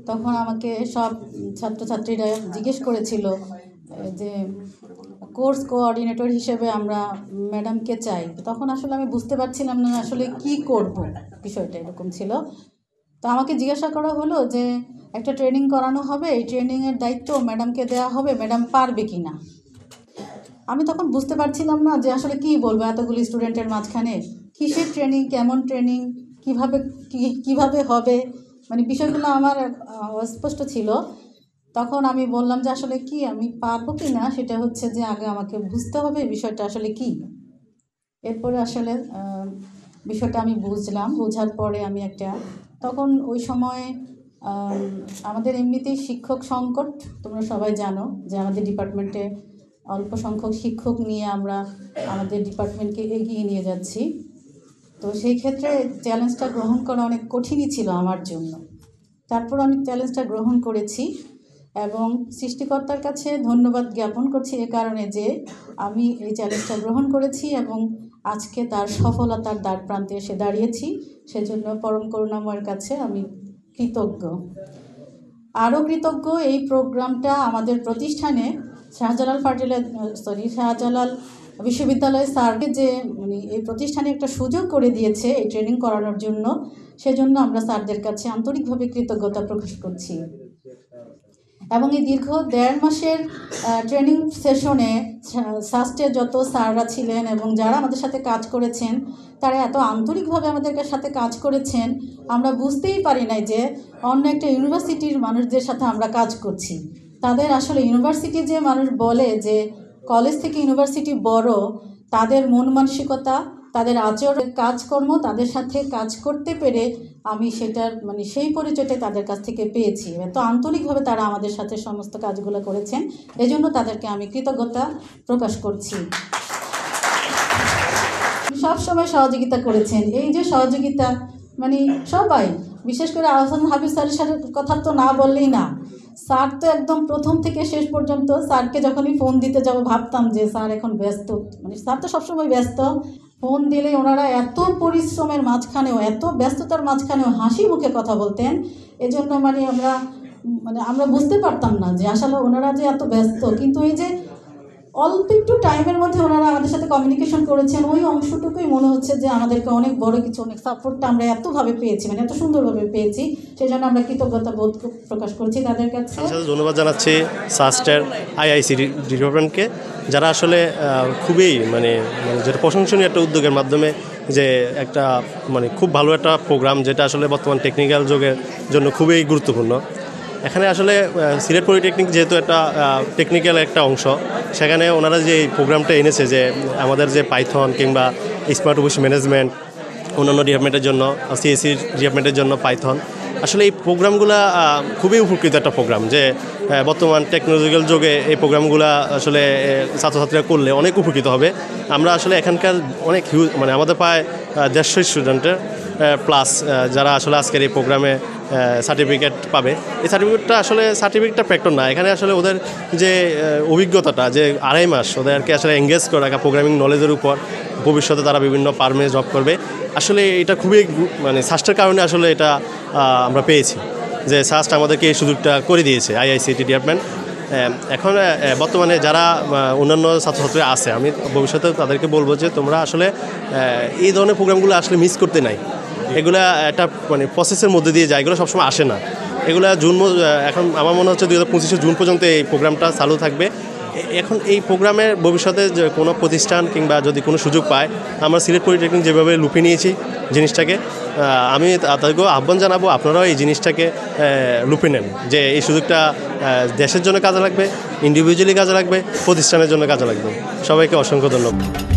তখন আমাকে সব ছাত্রছাত্রীরা জিজ্ঞেস করেছিল যে কোর্স কোঅর্ডিনেটর হিসেবে আমরা ম্যাডামকে চাই। তখন আসলে আমি বুঝতে পারছিলাম না আসলে কি করব, বিষয়টা এরকম ছিল। তো আমাকে জিজ্ঞাসা করা হলো যে একটা ট্রেনিং করানো হবে, এই ট্রেনিংয়ের দায়িত্ব ম্যাডামকে দেওয়া হবে, ম্যাডাম পারবে কি না। আমি তখন বুঝতে পারছিলাম না যে আসলে কি বলবো এতগুলি স্টুডেন্টের মাঝখানে, কিসের ট্রেনিং, কেমন ট্রেনিং, কিভাবে হবে, মানে বিষয়গুলো আমার অস্পষ্ট ছিল। তখন আমি বললাম যে আসলে কি আমি পারবো কি না সেটা হচ্ছে যে আগে আমাকে বুঝতে হবে বিষয়টা আসলে কি। এরপরে আসলে বিষয়টা আমি বুঝলাম, বোঝার পরে আমি তখন ওই সময় আমাদের এমনিতেই শিক্ষক সংকট, তোমরা সবাই জানো যে আমাদের ডিপার্টমেন্টে অল্প সংখ্যক শিক্ষক নিয়ে আমরা আমাদের ডিপার্টমেন্টকে এগিয়ে নিয়ে যাচ্ছি। তো সেই ক্ষেত্রে চ্যালেঞ্জটা গ্রহণ করা অনেক কঠিনই ছিল আমার জন্য। তারপর আমি চ্যালেঞ্জটা গ্রহণ করেছি এবং সৃষ্টিকর্তার কাছে ধন্যবাদ জ্ঞাপন করছি এ কারণে যে আমি এই চ্যালেঞ্জটা গ্রহণ করেছি এবং আজকে তার সফলতার দ্বার প্রান্তে এসে দাঁড়িয়েছি। সেজন্য পরম করুণাময়ের কাছে আমি কৃতজ্ঞ। আরও কৃতজ্ঞ এই প্রোগ্রামটা আমাদের প্রতিষ্ঠানে শাহজালাল বিশ্ববিদ্যালয় স্যারকে যে মানে এই প্রতিষ্ঠানে একটা সুযোগ করে দিয়েছে এই ট্রেনিং করানোর জন্য, সেজন্য আমরা স্যারদের কাছে আন্তরিকভাবে কৃতজ্ঞতা প্রকাশ করছি। এবং এই দীর্ঘ 1.5 মাসের ট্রেনিং সেশনে সাস্টের যত স্যাররা ছিলেন এবং যারা আমাদের সাথে কাজ করেছেন তারা এত আন্তরিকভাবে আমাদের সাথে কাজ করেছেন, আমরা বুঝতেই পারি নাই যে অন্য একটা ইউনিভার্সিটির মানুষদের সাথে আমরা কাজ করছি। তাদের আসলে ইউনিভার্সিটি যে মানুষ বলে যে কলেজ থেকে ইউনিভার্সিটি বড়, তাদের মন মানসিকতা, তাদের আচরণ, কাজকর্ম, তাদের সাথে কাজ করতে পেরে আমি সেটার মানে সেই পরিচয়টা তাদের কাছ থেকে পেয়েছি। এত আন্তরিকভাবে তারা আমাদের সাথে সমস্ত কাজগুলো করেছেন, এজন্য তাদেরকে আমি কৃতজ্ঞতা প্রকাশ করছি। সবসময় সহযোগিতা করেছেন, এই যে সহযোগিতা মানে সবাই, বিশেষ করে আহসান হাবিব স্যারের সাথে কথা তো না বললেই না। স্যার তো একদম প্রথম থেকে শেষ পর্যন্ত, স্যারকে যখনই ফোন দিতে যাব ভাবতাম যে স্যার এখন ব্যস্ত, মানে স্যার তো সবসময় ব্যস্ত। ফোন দিলে ওনারা এত পরিশ্রমের মাঝখানেও, এত ব্যস্ততার মাঝখানেও হাসি মুখে কথা বলতেন। এজন্য আমরা বুঝতে পারতাম না যে আসলে ওনারা যে এত ব্যস্ত, কিন্তু এই যে অল্প একটু টাইমের মধ্যে ওনারা আমাদের সাথে কমিউনিকেশন করেছেন, ওই অংশটুকুই মনে হচ্ছে যে আমাদেরকে অনেক বড় কিছু, অনেক সাপোর্টটা আমরা এতভাবে পেয়েছি, মানে এত সুন্দরভাবে পেয়েছি। সেই জন্য আমরা কৃতজ্ঞতা বোধ প্রকাশ করছি তাদের কাছে। ধন্যবাদ জানাচ্ছি সাস্টের আইআইসি ডিপার্টমেন্টকে, যারা আসলে খুবই যেটা প্রশংসনীয় একটা উদ্যোগের মাধ্যমে যে একটা খুব ভালো একটা প্রোগ্রাম, যেটা আসলে বর্তমান টেকনিক্যাল যুগের জন্য খুবই গুরুত্বপূর্ণ। এখানে আসলে সিলেট পলিটেকনিক যেহেতু একটা টেকনিক্যাল একটা অংশ, সেখানে ওনারা যে এই প্রোগ্রামটা এনেছে, যে আমাদের যে পাইথন কিংবা স্মার্ট অফিস ম্যানেজমেন্ট, অন্যান্য ডিপার্টমেন্টের জন্য সিএসসি ডিপার্টমেন্টের জন্য পাইথন, আসলে এই প্রোগ্রামগুলো খুবই উপকৃত একটা প্রোগ্রাম। যে বর্তমান টেকনোলজিক্যাল যুগে এই প্রোগ্রামগুলো আসলে ছাত্রছাত্রীরা করলে অনেক উপকৃত হবে। আমরা আসলে এখানকার অনেক আমাদের প্রায় 150 স্টুডেন্টের প্লাস যারা আসলে আজকের এই প্রোগ্রামে সার্টিফিকেট পাবে। এই সার্টিফিকেটটা প্র্যাকটন না, এখানে আসলে ওদের যে অভিজ্ঞতাটা, যে 2.5 মাস ওদেরকে আসলে এঙ্গেজ করে রাখা প্রোগ্রামিং নলেজের উপর, ভবিষ্যতে তারা বিভিন্ন ফার্মে জব করবে। আসলে এটা খুবই সাস্টের কারণে আসলে এটা আমরা পেয়েছি, যে সাস্ট আমাদেরকে এই সুযোগটা করে দিয়েছে আইআইসিটি ডিপার্টমেন্ট। এখন বর্তমানে যারা অন্যান্য ছাত্রছাত্রীরা আছে, আমি ভবিষ্যতে তাদেরকে বলবো যে তোমরা আসলে এই ধরনের প্রোগ্রামগুলো আসলে মিস করতে নাই। এগুলা একটা প্রসেসের মধ্যে দিয়ে যায়, এগুলো সবসময় আসে না। এগুলা এখন আমার মনে হচ্ছে 2025 জুন পর্যন্ত এই প্রোগ্রামটা চালু থাকবে। এখন এই প্রোগ্রামের ভবিষ্যতে যে কোনো প্রতিষ্ঠান কিংবা যদি কোনো সুযোগ পায়, আমরা সিলেট পলিটেকনিক যেভাবে লুপে নিয়েছি জিনিসটাকে, আমি তাদেরকেও আহ্বান জানাবো আপনারাও এই জিনিসটাকে লুপে নেন, যে এই সুযোগটা দেশের জন্য কাজে লাগবে, ইন্ডিভিজুয়ালি কাজে লাগবে, প্রতিষ্ঠানের জন্য কাজে লাগবে। সবাইকে অসংখ্য ধন্যবাদ।